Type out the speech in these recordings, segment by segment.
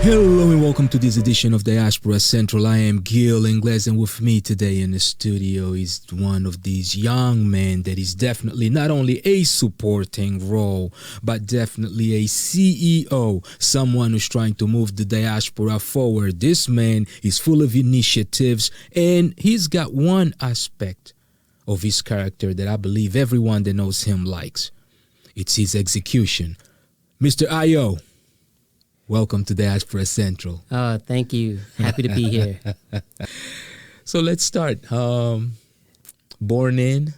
Hello and welcome to this edition of Diaspora Central. I am Gil Ingles, and with me today in the studio is one of these young men that is definitely not only a supporting role, but definitely a CEO, someone who's trying to move the diaspora forward. This man is full of initiatives, and he's got one aspect of his character that I believe everyone that knows him likes. It's his execution. Mr. Ayo. Welcome to Diaspora Central. Oh, thank you. Happy to be here. So let's start. Born in?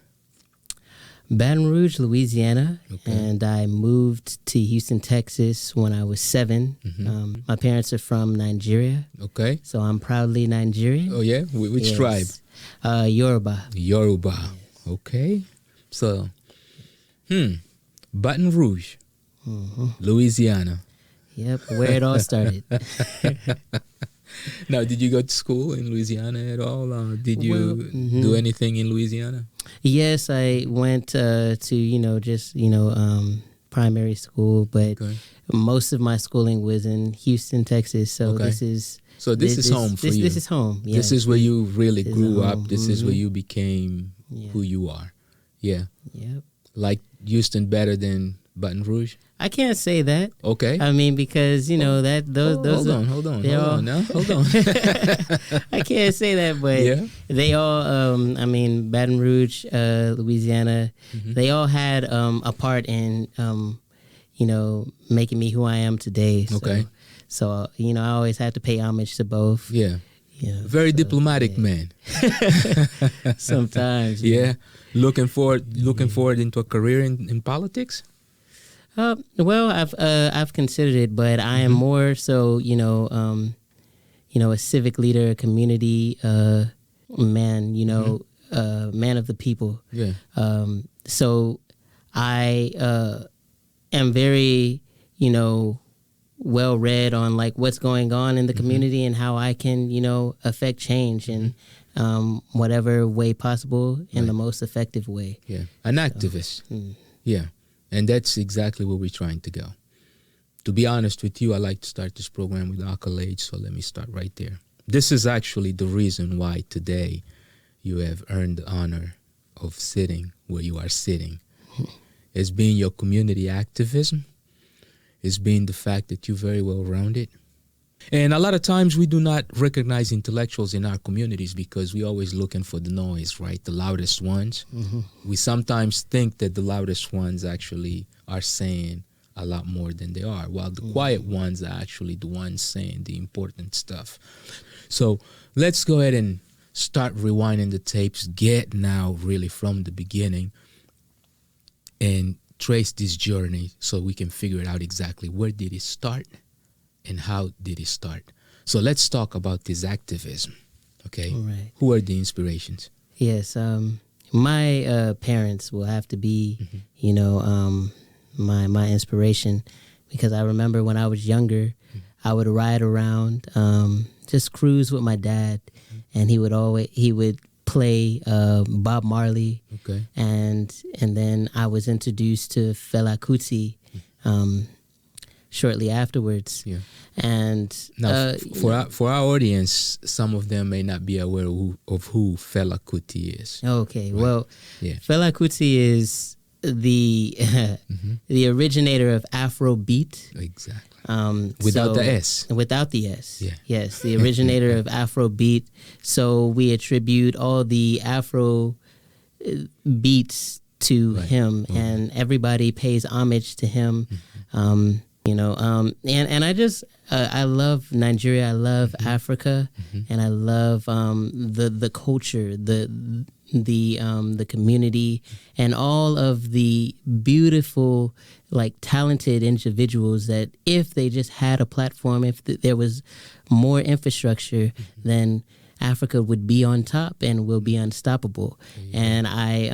Baton Rouge, Louisiana. Okay. And I moved to Houston, Texas when I was 7. Mm-hmm. My parents are from Nigeria. Okay. So I'm proudly Nigerian. Oh, yeah? Which Yes. tribe? Yoruba. Yoruba. Yes. Okay. So, Baton Rouge, Mm-hmm. Louisiana. Yep, where it all started. Now, did you go to school in Louisiana at all? Did you do anything in Louisiana? Yes, I went to, primary school, but Okay. most of my schooling was in Houston, Texas. So Okay. this is home for you. This is home. This yes. is where you really This is grew up. home. This is where Mhm. you became Yeah. who you are. Yeah. Yep. Like Houston better than Baton Rouge? I can't say that. Okay. I mean, because those Hold on I can't say that, but Yeah. they all Baton Rouge, Louisiana, they all had a part in making me who I am today. So, Okay. So I always have to pay homage to both. Yeah. Very diplomatic yeah. man. Sometimes. Yeah. Looking forward into a career in politics? Well, I've considered it, but I am more so, a civic leader, a community man, man of the people. Yeah. So I am very, well read on like what's going on in the community and how I can, affect change in whatever way possible in the most effective way. Yeah. An activist. Yeah. And that's exactly where we're trying to go. To be honest with you, I like to start this program with accolades, so let me start right there. This is actually the reason why today you have earned the honor of sitting where you are sitting. It's been your community activism. It's been the fact that you're very well rounded. And a lot of times we do not recognize intellectuals in our communities because we're always looking for the noise, right? The loudest ones. We sometimes think that the loudest ones actually are saying a lot more than they are, while the quiet ones are actually the ones saying the important stuff. So let's go ahead and start rewinding the tapes, get now really from the beginning and trace this journey so we can figure it out exactly where did it start and how did it start. So let's talk about this activism, okay? Right. Who are the inspirations? Yes, my parents will have to be, my inspiration, because I remember when I was younger, I would ride around, just cruise with my dad, and he would play Bob Marley, Okay. and then I was introduced to Fela Kuti shortly afterwards. Yeah. And Now, for our audience, some of them may not be aware of who Fela Kuti is. okay, Right. well, Yeah. Fela Kuti is the the originator of Afrobeat. Exactly. Without the S. Without the S. Yeah. Yes, the originator of Afrobeat. So we attribute all the Afro beats to him, and everybody pays homage to him. And I just I love Nigeria. I love Africa, and I love the culture, the community, and all of the beautiful, like, talented individuals that if they just had a platform, if there was more infrastructure, then Africa would be on top and will be unstoppable. And I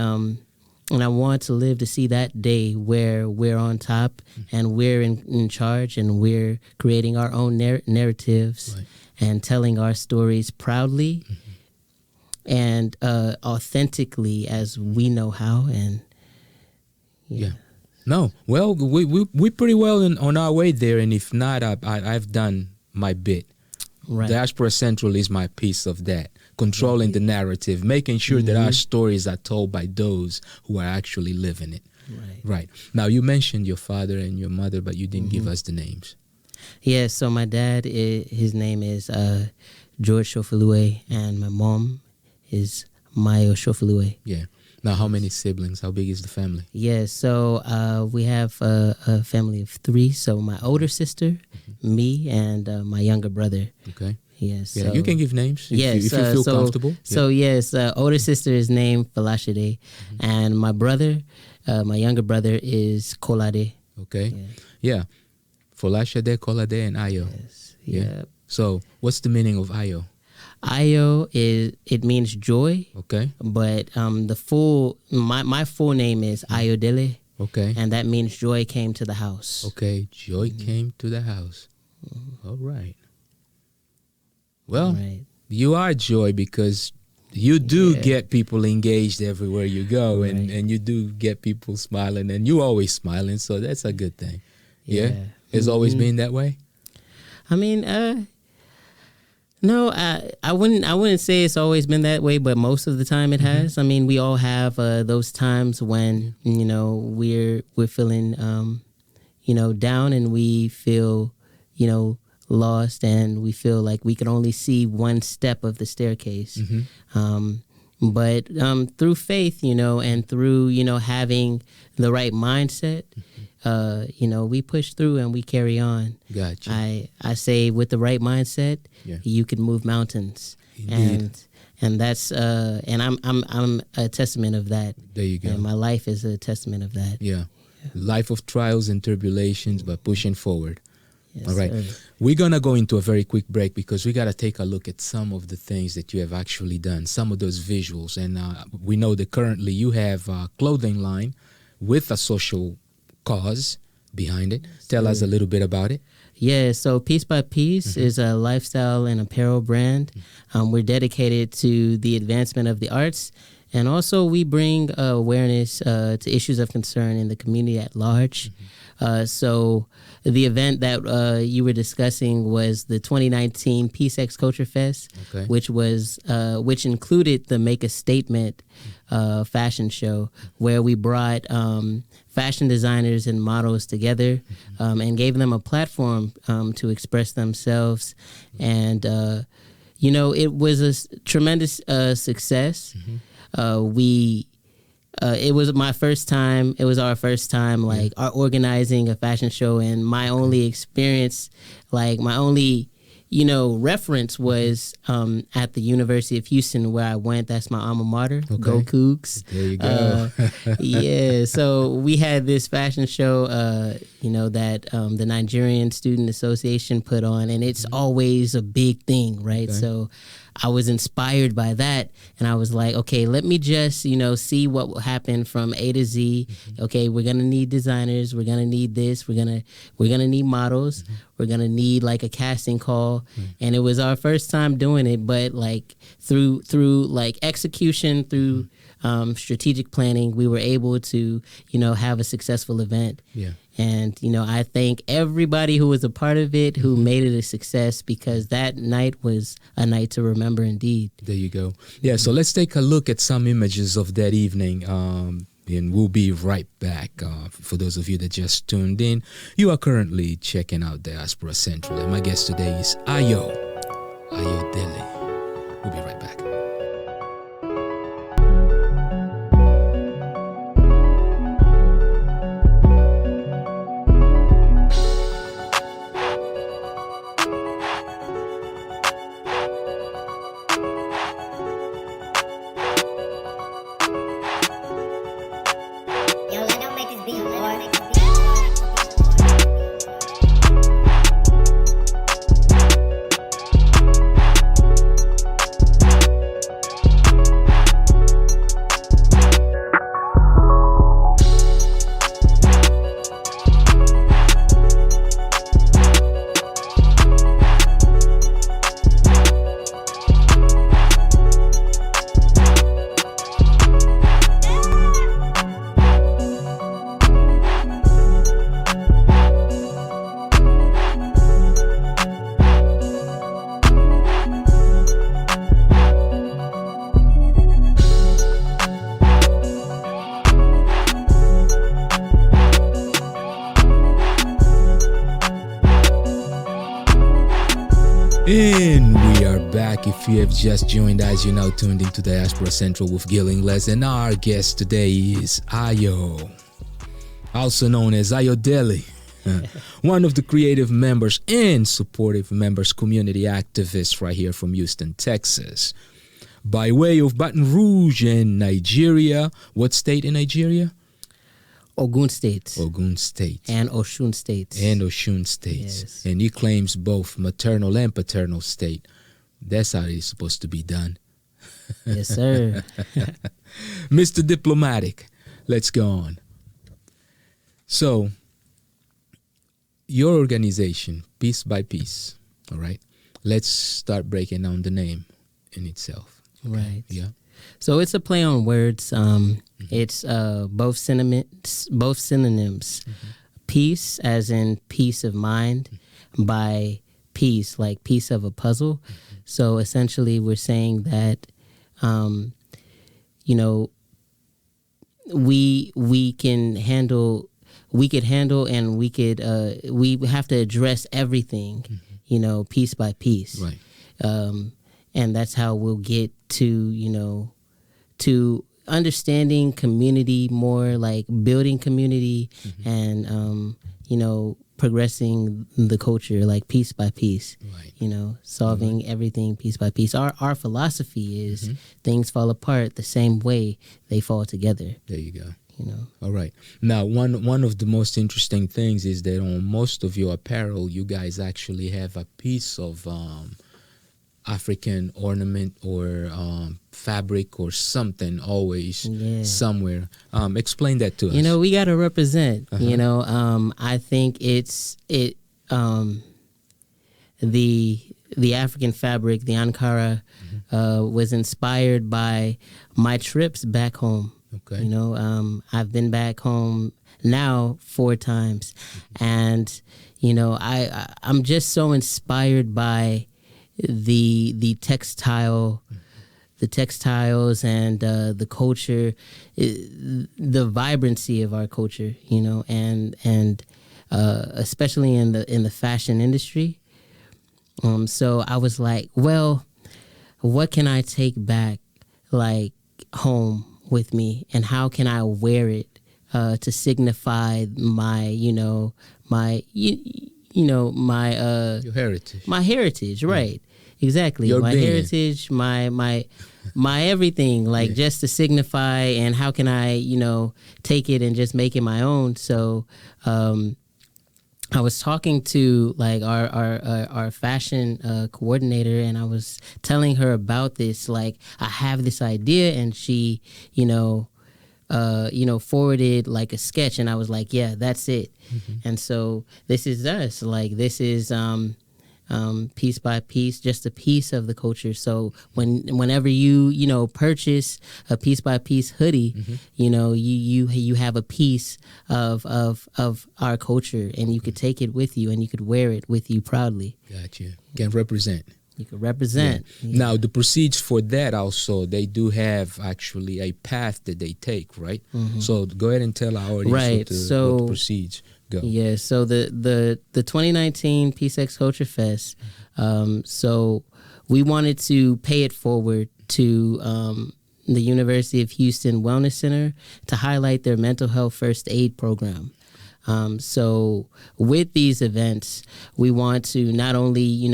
want to live to see that day where we're on top and we're in charge and we're creating our own narratives and telling our stories proudly and authentically as we know how. And No, well, we pretty well on our way there, and if not, I've done my bit. Right. Diaspora Central is my piece of that. Controlling the narrative, making sure that our stories are told by those who are actually living it. Right. Now, you mentioned your father and your mother, but you didn't give us the names. Yeah, so my dad, his name is George Shofalue, and my mom is Mayo Shofalue. Yeah. Now, how many siblings? How big is the family? Yeah, so we have a family of 3. So my older sister, me, and my younger brother. Okay. Yes. Yeah, so, you can give names if you feel comfortable. So yes, older sister is named Falashide, and my brother, my younger brother is Kolade. Okay. Yeah. Folashade, Kolade, and Ayo. Yes. Yeah. So what's the meaning of Ayo? Ayo it means joy. Okay. But the full my full name is Ayodele. Okay. And that means joy came to the house. Okay. Joy came to the house. All right. Well, you are joy because you do get people engaged everywhere you go, and you do get people smiling, and you always smiling, so that's a good thing. Yeah. It's always been that way? I mean, no, I wouldn't say it's always been that way, but most of the time it has. I mean, we all have those times when we're feeling down, and we feel lost, and we feel like we can only see one step of the staircase. But through faith, and through having the right mindset, we push through and we carry on. Gotcha. I say with the right mindset, you can move mountains. Indeed. And that's and I'm a testament of that. There you go. And my life is a testament of that. Yeah. Life of trials and tribulations, but pushing forward. Yes, all right. sir. We're going to go into a very quick break because we got to take a look at some of the things that you have actually done, some of those visuals. And we know that currently you have a clothing line with a social cause behind it. Tell us a little bit about it. Yeah, so Piece by Piece is a lifestyle and apparel brand. We're dedicated to the advancement of the arts, and also we bring awareness to issues of concern in the community at large. So the event that you were discussing was the 2019 Peace X Culture Fest, which included the Make a Statement fashion show, where we brought fashion designers and models together and gave them a platform to express themselves. And, it was a tremendous success. It was my first time. It was our first time, organizing a fashion show, and my only experience, my only, reference was at the University of Houston, where I went. That's my alma mater. Go Cougs. There you go. Yeah. So we had this fashion show, that the Nigerian Student Association put on, and it's always a big thing, right? So I was inspired by that, and I was like, okay, let me just, see what will happen from A to Z. Okay, we're gonna need designers, we're gonna need this, we're gonna need models, we're gonna need a casting call, and it was our first time doing it, but through execution, through strategic planning, we were able to, have a successful event. Yeah. And, I thank everybody who was a part of it, who made it a success, because that night was a night to remember indeed. There you go. Yeah, so let's take a look at some images of that evening, and we'll be right back. For those of you that just tuned in, you are currently checking out Diaspora Central, and my guest today is Ayodele. We'll be right back. And we are back. If you have just joined us, you're now tuned into Diaspora Central with Gil Ingles, and our guest today is Ayo, also known as Ayodele, one of the creative members and supportive members, community activists right here from Houston, Texas. By way of Baton Rouge and Nigeria. What state in Nigeria? Ogun State. Ogun State. And Osun State. And Osun State. Yes. And he claims both maternal and paternal state. That's how it's supposed to be done. Yes, sir. Mr. Diplomatic, let's go on. So, your organization, Piece by Piece, all right? Let's start breaking down the name in itself. Right. Yeah. So it's a play on words. It's both synonyms. Peace, as in peace of mind, by piece, like piece of a puzzle. So essentially, we're saying that, we can handle. We could handle, and we could. We have to address everything, piece by piece. Right. And that's how we'll get to, to understanding community more, like building community and, progressing the culture, like piece by piece, right. Solving everything piece by piece. Our philosophy is things fall apart the same way they fall together. There you go. All right. Now, one of the most interesting things is that on most of your apparel, you guys actually have a piece of African ornament or fabric or something always somewhere. Explain that to us. We got to represent. I think the African fabric, the Ankara, was inspired by my trips back home. Okay. I've been back home now 4 times, and I'm just so inspired by the textiles and the culture, the vibrancy of our culture, and especially in the fashion industry. So I was like, well, what can I take back, like, home with me, and how can I wear it to signify my, your heritage. My heritage, right? Exactly. Your my being. Heritage, my everything, like just to signify, and how can I, take it and just make it my own. So I was talking to like our fashion coordinator, and I was telling her about this. Like, I have this idea, and she, forwarded like a sketch, and I was like, yeah, that's it. And so this is us. Like, this is piece by piece, just a piece of the culture. So whenever you purchase a piece by piece hoodie, you have a piece of our culture, and you could take it with you, and you could wear it with you proudly. Gotcha. Can represent. You could represent. Yeah. Now, the proceeds for that also, they do have actually a path that they take, right? So go ahead and tell our audience what the proceeds go. Yeah, so the 2019 PSX Culture Fest, so we wanted to pay it forward to the University of Houston Wellness Center to highlight their mental health first aid program. So with these events, we want to not only,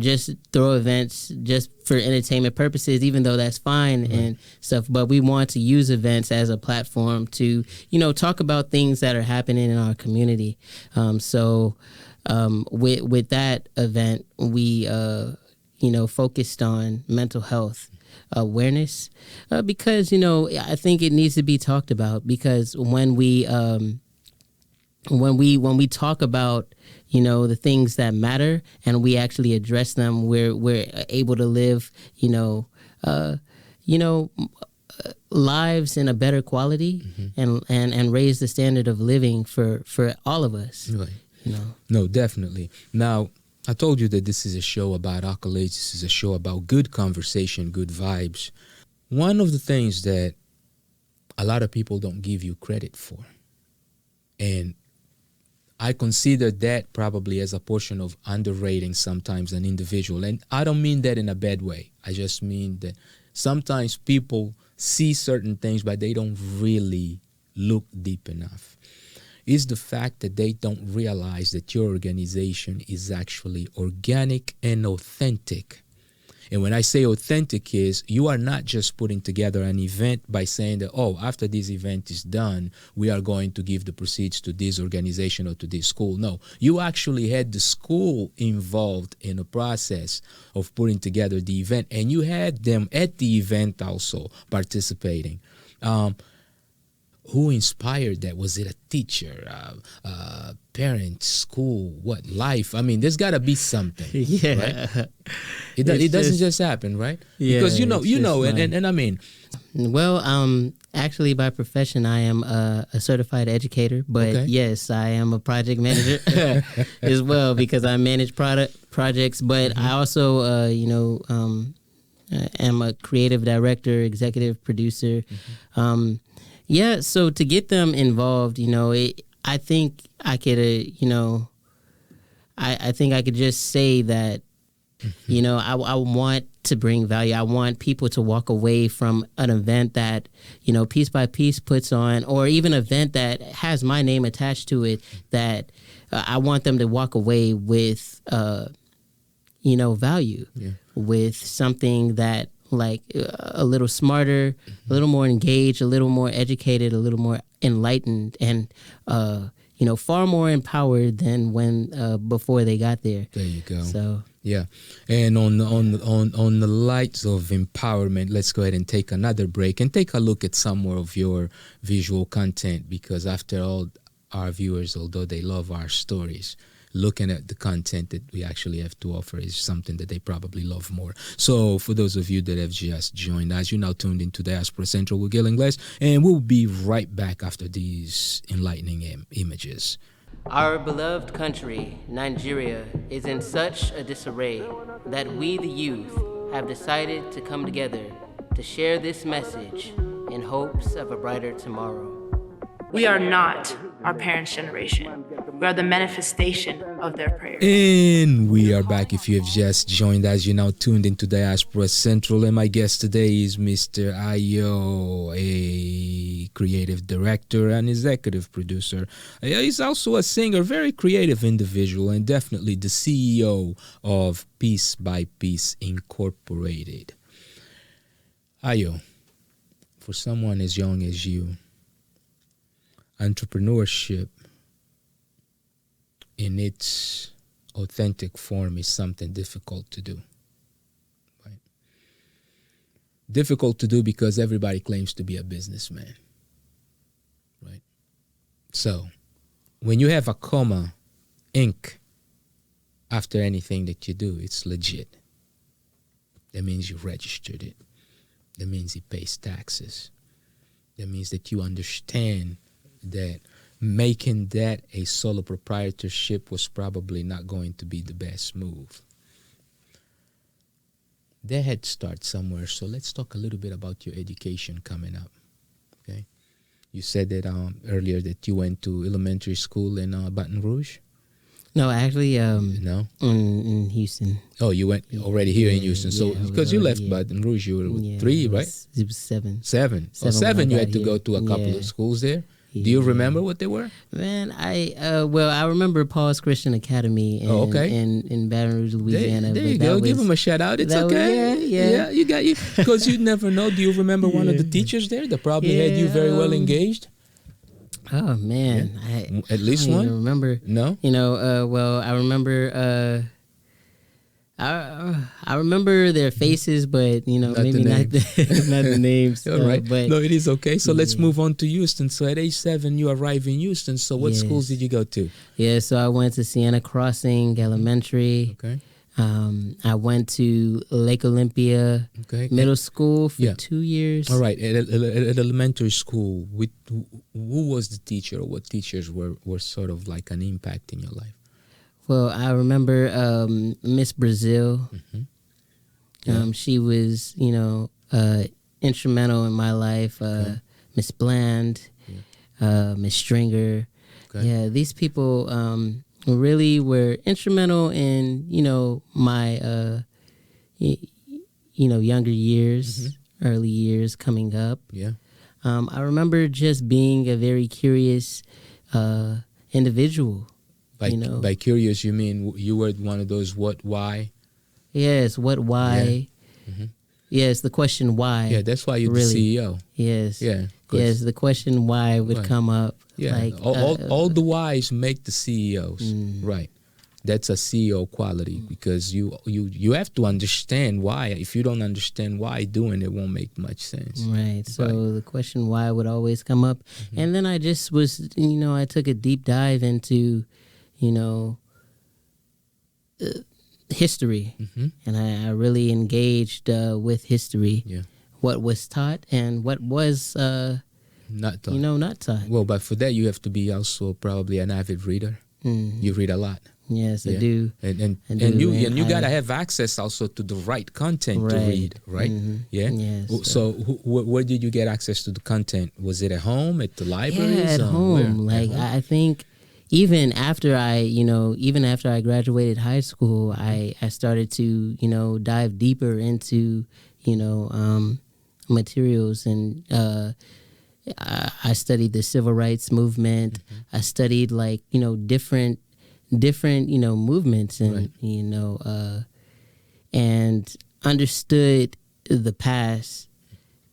just throw events just for entertainment purposes, even though that's fine and stuff, but we want to use events as a platform to, talk about things that are happening in our community. So with that event, we, focused on mental health awareness because, I think it needs to be talked about, because when we talk about the things that matter, and we actually address them, we're able to live lives in a better quality and raise the standard of living for all of us. Right. No, definitely. Now, I told you that this is a show about accolades. This is a show about good conversation, good vibes. One of the things that a lot of people don't give you credit for, and I consider that probably as a portion of underrating sometimes an individual. And I don't mean that in a bad way. I just mean that sometimes people see certain things, but they don't really look deep enough. Is the fact that they don't realize that your organization is actually organic and authentic. And when I say authentic is, you are not just putting together an event by saying that, oh, after this event is done, we are going to give the proceeds to this organization or to this school. No, you actually had the school involved in the process of putting together the event, and you had them at the event also participating. Who inspired that? Was it a teacher, parent, school, what, life? I mean, there's got to be something. Yeah. Right? It doesn't just happen, right? Yeah, because and I mean. Well, actually by profession, I am a certified educator, but Okay. yes, I am a project manager as well because I manage projects, but I also, am a creative director, executive producer. Yeah, so to get them involved, I think I could, I think I could just say that, I want to bring value. I want people to walk away from an event that, Piece by Piece puts on, or even an event that has my name attached to it, that I want them to walk away with, value, with something that, like a little smarter, a little more engaged, a little more educated, a little more enlightened, and far more empowered than when before they got there. There you go. So yeah, and on the lights of empowerment, let's go ahead and take another break and take a look at some more of your visual content, because after all, our viewers, although they love our stories, looking at the content that we actually have to offer is something that they probably love more. So for those of you that have just joined us, you're now tuned into Diaspora Central with Gil Ingles, and we'll be right back after these enlightening images. our beloved country, Nigeria, is in such a disarray that we, the youth, have decided to come together to share this message in hopes of a brighter tomorrow. We are not our parents' generation. We are the manifestation of their prayers. And we are back. If you have just joined us, you're now tuned into Diaspora Central, and my guest today is Mr. Ayo, a creative director and executive producer. He's also a singer, very creative individual, and definitely the CEO of Piece by Piece Incorporated. Ayo, for someone as young as you, entrepreneurship in its authentic form is something difficult to do. Right? Difficult to do because everybody claims to be a businessman. Right? So, when you have a comma, Inc. after anything that you do, it's legit. That means you registered it. That means it pays taxes. That means that you understand that making that a solo proprietorship was probably not going to be the best move. That had to start somewhere, so let's talk a little bit about your education coming up. Okay, you said that earlier that you went to elementary school in Baton Rouge. No, actually, No, in Houston. oh, you went already here in Houston. So because you left Baton Rouge, you were 3, right? It was 7. Seven. Seven Seven. when I You got had to here. go to a couple of schools there. Do you remember what they were? Man, I remember Paul's Christian Academy in Baton Rouge, Louisiana. There you go. Give them a shout out. It's okay. Yeah, you got you. Because you never know. Do you remember one of the teachers there that probably had you very well engaged? Oh man, At least I don't one? even remember. No? Well, I remember. I remember their faces, but maybe not the names. All right. But No, it is okay. So let's move on to Houston. So at age 7, you arrive in Houston. So what schools did you go to? Yeah, so I went to Sienna Crossing Elementary. Okay. I went to Lake Olympia Middle School for 2 years. All right. At elementary school, who was the teacher, or what teachers were sort of like an impact in your life? Well, I remember Miss Brazil. She was, instrumental in my life. Miss Bland, Miss Stringer. Okay. Yeah, these people really were instrumental in, my, younger years, early years coming up. Yeah. I remember just being a very curious individual. By curious, you mean you were one of those what, why? Yes, what, why? Yeah. Yes, the question why. Yeah, that's why you're really. the CEO. Yes. Yeah. Yes, the question why would Right. come up. Yeah. Like All the whys make the CEOs. Right. That's a CEO quality because you have to understand why. If you don't understand why doing it won't make much sense. Right. So the question why would always come up. And then I just was, I took a deep dive into, history. And I really engaged with history. Yeah. What was taught and what was, Not taught. not taught. Well, but for that you have to be also probably an avid reader. You read a lot. Yes, Yeah. I do. And do, you gotta have access also to the right content to read, right? Yeah. Yes. So where did you get access to the content? Was it at home, at the libraries? Yeah, at home. Where? Like I think even after I graduated high school, I started to dive deeper into materials, and I studied the civil rights movement. I studied different movements, and and understood the past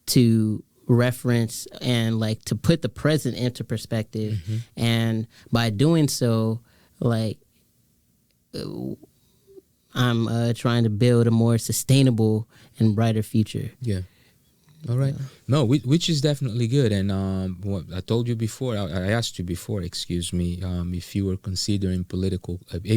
to reference and to put the present into perspective. And by doing so, I'm trying to build a more sustainable and brighter future. Yeah. All right. No, which is definitely good. And what I told you before, I asked you before, excuse me, if you were considering a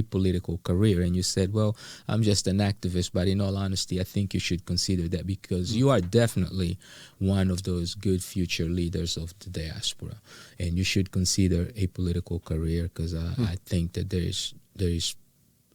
political career, and you said, well, I'm just an activist, but in all honesty, I think you should consider that because you are definitely one of those good future leaders of the diaspora, and you should consider a political career because I think that there is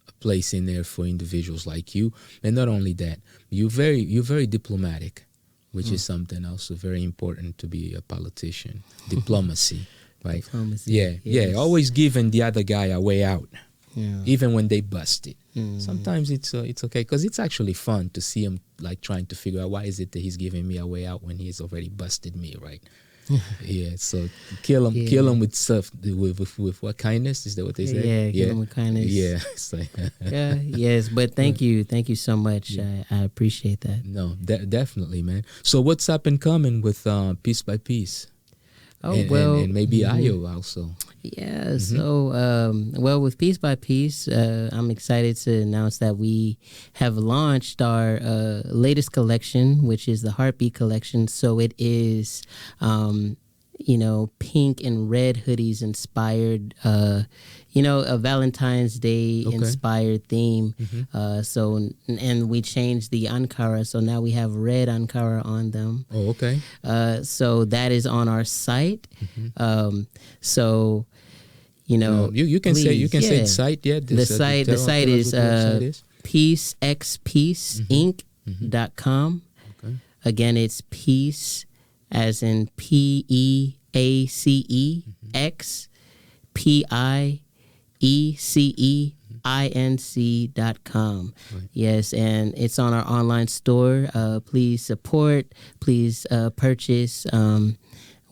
a place in there for individuals like you. And not only that, you're very diplomatic, which is something also very important to be a politician. Diplomacy, right? Diplomacy, yeah, yes. always giving the other guy a way out, Yeah. even when they bust it. Sometimes it's okay because it's actually fun to see him trying to figure out why is it that he's giving me a way out when he's already busted me, right? Yeah, so kill him with stuff with what, kindness? Is that what they say? Yeah, kill him with kindness. Yeah, it's like yeah, yes, but thank you so much. Yeah. I appreciate that. No, definitely, man. So what's up and coming with Piece by Piece? Oh, and maybe Ayo also. Yeah, so with Piece by Piece, I'm excited to announce that we have launched our latest collection, which is the Heartbeat collection. So it is pink and red hoodies inspired, a Valentine's Day inspired theme. And we changed the Ankara, so now we have red Ankara on them. Oh, okay. So that is on our site. You can please, say the site, yeah. The site is peacexpeaceinc.com. Okay. Again, it's peace as in PEACEPIECEINC.com. Right. Yes, and it's on our online store. Please support, please purchase.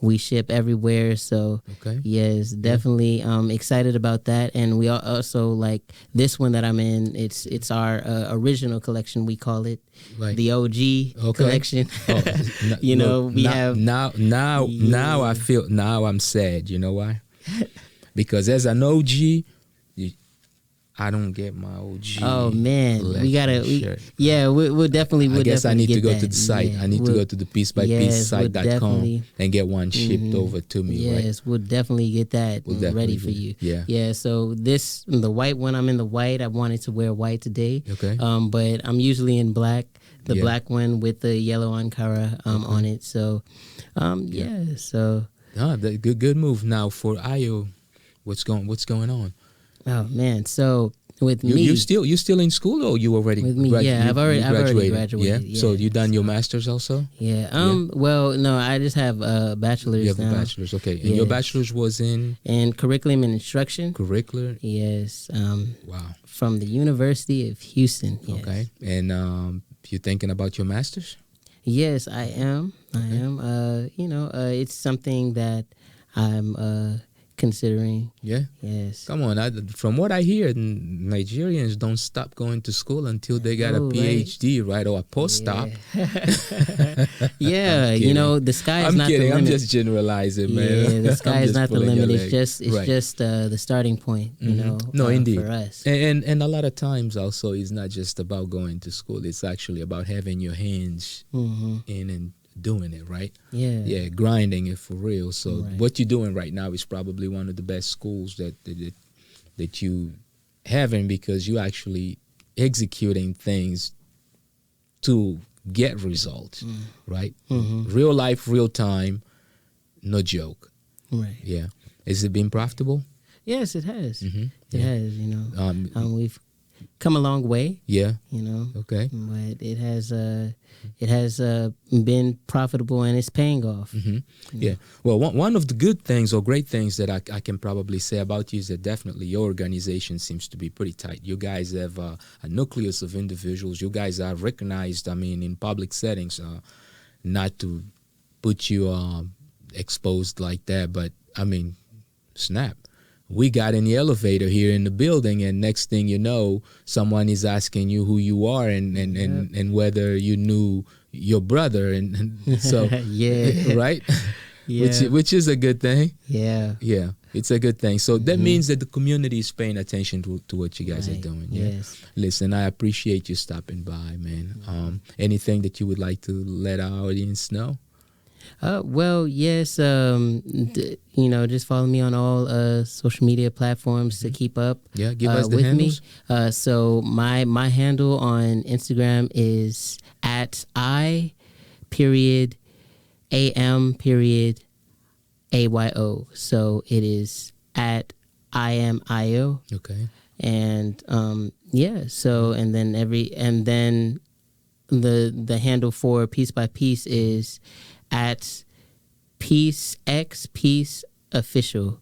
We ship everywhere, so yes, definitely excited about that. And we are also this one that I'm in. It's our original collection. We call it the OG collection. Now I feel I'm sad. You know why? Because as an OG, I don't get my OG. Oh man, we'll definitely. I guess I need to go that. to the site. Yeah, I need to go to the piecebypiecesite.com and get one shipped over to me. Yes, right? We'll definitely get that ready for you. Yeah. So the white one, I'm in the white. I wanted to wear white today. Okay. But I'm usually in black. The black one with the yellow Ankara on it. So, So. Good move. Now for Ayo, what's going on? Oh man, so With you, me, you still in school, or you already with me, yeah, I've already graduated. Yeah. Yes. So you done your masters also? Yeah. Well, no, I just have a bachelor's. You have now. a bachelor's, okay. And your bachelor's was in curriculum and instruction. curricular. Yes. Wow. From the University of Houston. Yes. Okay. And you thinking about your masters? Yes, I am. I am. It's something that I'm considering. Yeah. Yes. Come on. From what I hear, Nigerians don't stop going to school until they got a PhD, right? Or a postdoc. Yeah. Yeah. The sky is not the limit. I'm just generalizing, man. Yeah, the sky is not the limit. It's just the starting point, No, indeed. for us. And a lot of times also it's not just about going to school. It's actually about having your hands in and doing it, right? Yeah, grinding it for real. So right. What you're doing right now is probably one of the best schools that you having, because you actually executing things to get results, right? Real life, real time, no joke. Right. Yeah. Has it been profitable? Yes, it has. It has. We've come a long way. Yeah. Okay. But it has been profitable, and it's paying off. Yeah. Well, one of the good things or great things that I can probably say about you is that definitely your organization seems to be pretty tight. You guys have a nucleus of individuals. You guys are recognized, in public settings, not to put you exposed like that, but snap. We got in the elevator here in the building, and next thing you know, someone is asking you who you are and whether you knew your brother, and so right, which is a good thing. Yeah, it's a good thing. So that means that the community is paying attention to what you guys are doing. Yeah. Yes. Listen, I appreciate you stopping by, man. Anything that you would like to let our audience know? Well, yes. Just follow me on all social media platforms to keep up. Yeah, give us the with handles. Me. So my handle on Instagram is @am_AYO. So it is @IamIO. Okay. And So and then the handle for Piece by Piece is @PeaceXPeace Official.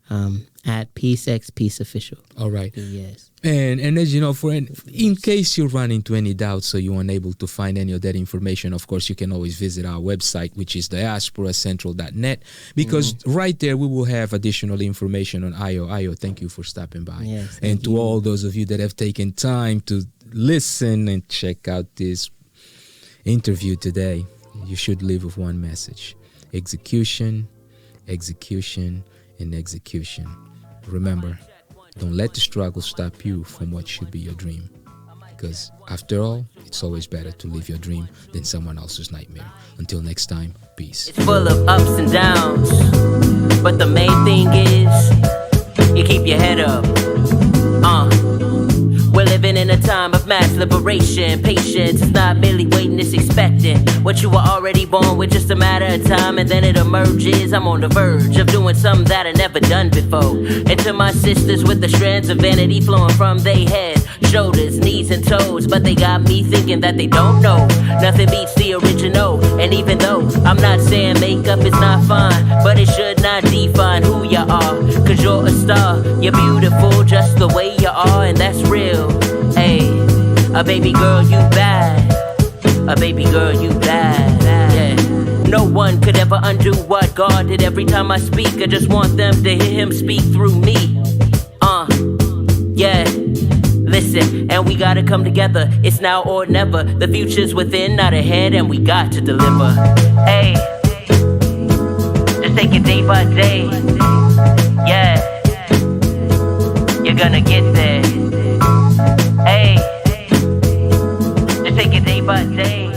@PeaceXPeace Official. All right. Yes. And as you know, in case you run into any doubts or you're unable to find any of that information, of course, you can always visit our website, which is diasporacentral.net, because right there we will have additional information on Ayo. Ayo, thank you for stopping by. Yes, and to all those of you that have taken time to listen and check out this interview today, you should leave with one message: execution, execution, and execution. Remember, don't let the struggle stop you from what should be your dream. Because after all, it's always better to live your dream than someone else's nightmare. Until next time, peace. It's full of ups and downs, but the main thing is you keep your head up. We're living in a time of mass liberation. Patience is not merely waiting, it's expecting. What you were already born with, just a matter of time, and then it emerges. I'm on the verge of doing something that I never done before. And to my sisters with the strands of vanity flowing from their head, shoulders, knees, and toes, but they got me thinking that they don't know. Nothing beats the original. And even though I'm not saying makeup is not fine, but it should not define who you are. Cause you're a star, you're beautiful just the way you are, and that's real. Hey, a baby girl, you bad. A baby girl, you bad. Yeah. No one could ever undo what God did. Every time I speak, I just want them to hear him speak through me. Yeah. Listen, and we gotta come together. It's now or never. The future's within, not ahead, and we got to deliver. Hey, just take it day by day. Yeah, you're gonna get there. Hey, just take it day by day.